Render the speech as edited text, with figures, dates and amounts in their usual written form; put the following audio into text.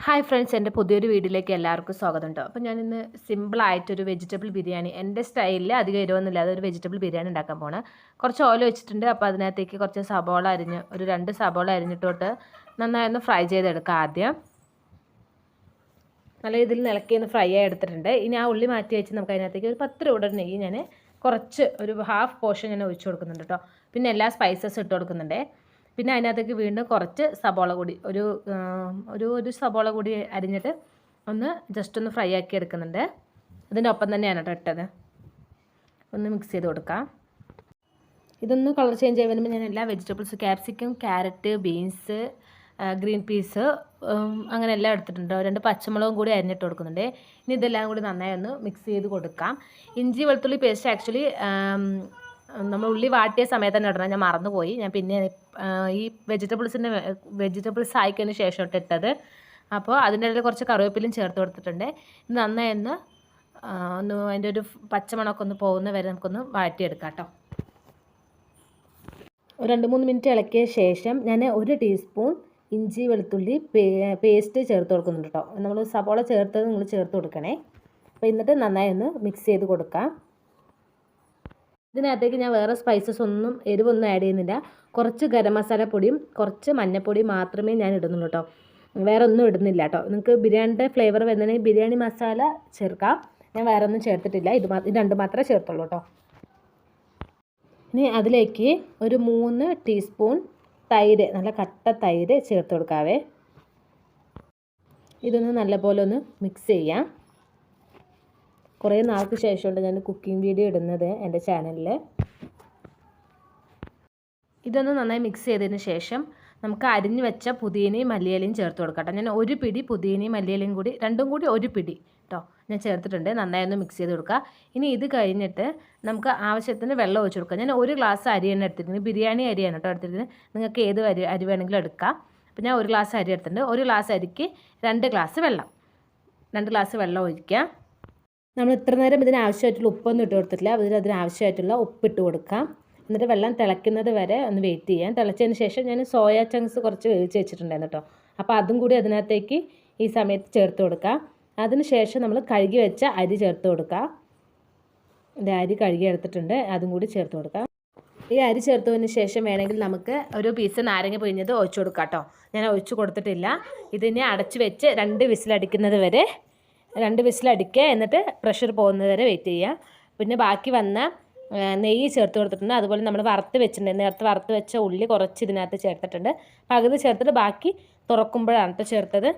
Hi friends, എൻ്റെ പുതിയൊരു വീഡിയോയിലേക്ക് എല്ലാവർക്കും സ്വാഗതം കേട്ടോ. അപ്പോൾ ഞാനിന്ന് സിമ്പിളായിട്ടൊരു വെജിറ്റബിൾ ബിരിയാണി എൻ്റെ സ്റ്റൈലിൽ അധികം എരിവൊന്നുമില്ലാതെ ഒരു വെജിറ്റബിൾ ബിരിയാണി ഉണ്ടാക്കാൻ പോകണം. കുറച്ച് ഓയിൽ വെച്ചിട്ടുണ്ട്. അപ്പോൾ അതിനകത്തേക്ക് കുറച്ച് സബോള അരിഞ്ഞ് ഒരു 2 സബോള അരിഞ്ഞിട്ടോട്ട് നന്നായി ഒന്ന് ഫ്രൈ ചെയ്തെടുക്കുക. ആദ്യം നല്ല രീതിയിൽ നിലക്കിയൊന്ന് ഫ്രൈ ആയി എടുത്തിട്ടുണ്ട്. ഇനി ആ ഉള്ളി മാറ്റി വെച്ച് നമുക്ക് അതിനകത്തേക്ക് ഒരു 10 രൂപ നെയ്യ് ഞാൻ കുറച്ച് ഒരു ഹാഫ് പോർഷൻ ഞാൻ ഒഴിച്ച് കൊടുക്കുന്നുണ്ട് കേട്ടോ. പിന്നെ എല്ലാ സ്പൈസസ് ഇട്ട് കൊടുക്കുന്നുണ്ട്. പിന്നെ അതിനകത്തേക്ക് വീണ്ടും കുറച്ച് സബോള കൂടി ഒരു സബോള കൂടി അരിഞ്ഞിട്ട് ഒന്ന് ജസ്റ്റ് ഒന്ന് ഫ്രൈ ആക്കി എടുക്കുന്നുണ്ട്. ഇതിൻ്റെ ഒപ്പം തന്നെയാണ് കേട്ടോ ഇട്ടത്. ഒന്ന് മിക്സ് ചെയ്ത് കൊടുക്കാം. ഇതൊന്ന് കളർ ചേഞ്ച് ആയി വരുമ്പോൾ ഞാൻ എല്ലാ vegetables capsicum, carrot, beans, green peas അങ്ങനെ എല്ലാം എടുത്തിട്ടുണ്ട്. 2 പച്ചമുളകും കൂടി അരിഞ്ഞിട്ട് കൊടുക്കുന്നുണ്ട്. ഇനി ഇതെല്ലാം കൂടി നന്നായി ഒന്ന് മിക്സ് ചെയ്ത് കൊടുക്കാം. ഇഞ്ചി വെളുത്തുള്ളി പേസ്റ്റ് ആക്ച്വലി നമ്മൾ ഉള്ളി വാട്ടിയ സമയത്ത് തന്നെ ഇടണം. ഞാൻ മറന്നുപോയി. ഞാൻ പിന്നെ ഈ വെജിറ്റബിൾസ് ആയിക്കതിന് ശേഷം ഇട്ടത്. അപ്പോൾ അതിൻ്റെ ഇടയിൽ കുറച്ച് കറിവേപ്പിലയും ചേർത്ത് കൊടുത്തിട്ടുണ്ട്. ഇത് നന്നായി ഒന്ന് അതിൻ്റെ ഒരു പച്ചമണമൊക്കെ ഒന്ന് പോകുന്ന വരെ നമുക്കൊന്ന് വാട്ടിയെടുക്കാം കേട്ടോ. 2-3 മിനിറ്റ് ഇളക്കിയ ശേഷം ഞാൻ 1 ടീസ്പൂൺ ഇഞ്ചി വെളുത്തുള്ളി പേസ്റ്റ് ചേർത്ത് കൊടുക്കുന്നുണ്ട് കേട്ടോ. നമ്മൾ സബോള ചേർത്തത് നിങ്ങൾ ചേർത്ത് കൊടുക്കണേ. അപ്പോൾ എന്നിട്ട് നന്നായി ഒന്ന് മിക്സ് ചെയ്ത് കൊടുക്കാം. ഇതിനകത്തേക്ക് ഞാൻ വേറെ സ്പൈസസ് ഒന്നും എരിവൊന്നും ആഡ് ചെയ്യുന്നില്ല. കുറച്ച് ഗരം മസാല പൊടിയും കുറച്ച് മഞ്ഞൾപ്പൊടിയും മാത്രമേ ഞാൻ ഇടുന്നുള്ളൂ കേട്ടോ. വേറെ ഒന്നും ഇടുന്നില്ല കേട്ടോ. നിങ്ങൾക്ക് ബിരിയാണിയുടെ ഫ്ലേവർ വരുന്നതിന് ബിരിയാണി മസാല ചേർക്കാം. ഞാൻ വേറെ ഒന്നും ചേർത്തിട്ടില്ല. ഇത് 2 മാത്രമേ ചേർത്തുള്ളൂ കേട്ടോ. ഇനി അതിലേക്ക് ഒരു 3 ടീസ്പൂൺ തൈര്, നല്ല കട്ട തൈര് ചേർത്ത് കൊടുക്കാവേ. ഇതൊന്ന് നല്ലപോലെ ഒന്ന് മിക്സ് ചെയ്യാം. കുറേ നാൾക്ക് ശേഷമുണ്ട് ഞാൻ കുക്കിംഗ് വീഡിയോ ഇടുന്നത് എൻ്റെ ചാനലിൽ. ഇതൊന്ന് നന്നായി മിക്സ് ചെയ്തതിന് ശേഷം നമുക്ക് അരിഞ്ഞ് വെച്ച പുതിനയും മല്ലിയിലയും ചേർത്ത് കൊടുക്കട്ടെ. ഞാൻ 1 പിടി പുതിനയും മല്ലിയിലയും കൂടി രണ്ടും കൂടി 1 പിടി കേട്ടോ ഞാൻ ചേർത്തിട്ടുണ്ട്. നന്നായി ഒന്ന് മിക്സ് ചെയ്ത് കൊടുക്കുക. ഇനി ഇത് കഴിഞ്ഞിട്ട് നമുക്ക് ആവശ്യത്തിന് വെള്ളം ഒഴിച്ച് കൊടുക്കുക. ഞാൻ 1 ഗ്ലാസ് അരിയാണ് എടുത്തിരിക്കുന്നത്. ബിരിയാണി അരിയാണ് കേട്ടോ എടുത്തിരിക്കുന്നത്. നിങ്ങൾക്ക് ഏത് അരി വേണമെങ്കിലും എടുക്കാം. അപ്പോൾ ഞാൻ 1 ഗ്ലാസ് അരി എടുത്തിട്ടുണ്ട്. 1 ഗ്ലാസ് അരിക്ക് 2 ഗ്ലാസ് വെള്ളം 2 ഗ്ലാസ് വെള്ളം ഒഴിക്കുക. നമ്മൾ ഇത്ര നേരം ഇതിനാവശ്യമായിട്ടുള്ള ഉപ്പൊന്നും ഇട്ട് കൊടുത്തിട്ടില്ല. അതിനാവശ്യമായിട്ടുള്ള ഉപ്പിട്ട് കൊടുക്കാം. എന്നിട്ട് വെള്ളം തിളയ്ക്കുന്നത് വരെ ഒന്ന് വെയിറ്റ് ചെയ്യാം. തിളച്ചതിന് ശേഷം ഞാൻ സോയ ചങ്ക്സ് കുറച്ച് വേവിച്ച് വെച്ചിട്ടുണ്ടായിരുന്നു കേട്ടോ. അപ്പോൾ അതും കൂടി അതിനകത്തേക്ക് ഈ സമയത്ത് ചേർത്ത് കൊടുക്കാം. അതിന് ശേഷം നമ്മൾ കഴുകി വെച്ച അരി ചേർത്ത് കൊടുക്കുക. എൻ്റെ അരി കഴുകി എടുത്തിട്ടുണ്ട്. അതും കൂടി ചേർത്ത് കൊടുക്കാം. ഈ അരി ചേർത്തതിന് ശേഷം വേണമെങ്കിൽ നമുക്ക് ഒരു പീസ് നാരങ്ങ പിഴിഞ്ഞത് ഒഴിച്ചു കൊടുക്കാം കേട്ടോ. ഞാൻ ഒഴിച്ചു കൊടുത്തിട്ടില്ല. ഇതിനെ അടച്ച് വെച്ച് 2 വിസിലടിക്കുന്നത് വരെ 2 വിസിലടിക്കുക. എന്നിട്ട് പ്രഷർ പോകുന്നത് വരെ വെയിറ്റ് ചെയ്യുക. പിന്നെ ബാക്കി വന്ന നെയ്യ് ചേർത്ത് കൊടുത്തിട്ടുണ്ട്. അതുപോലെ നമ്മൾ വറുത്ത് വെച്ചിട്ടുണ്ട്. നേരത്തെ വറുത്ത് വെച്ച ഉള്ളി കുറച്ച് ഇതിനകത്ത് ചേർത്തിട്ടുണ്ട്. പകുതി ചേർത്തിട്ട് ബാക്കി തുറക്കുമ്പോഴാണ് കേട്ടോ ചേർത്തത്.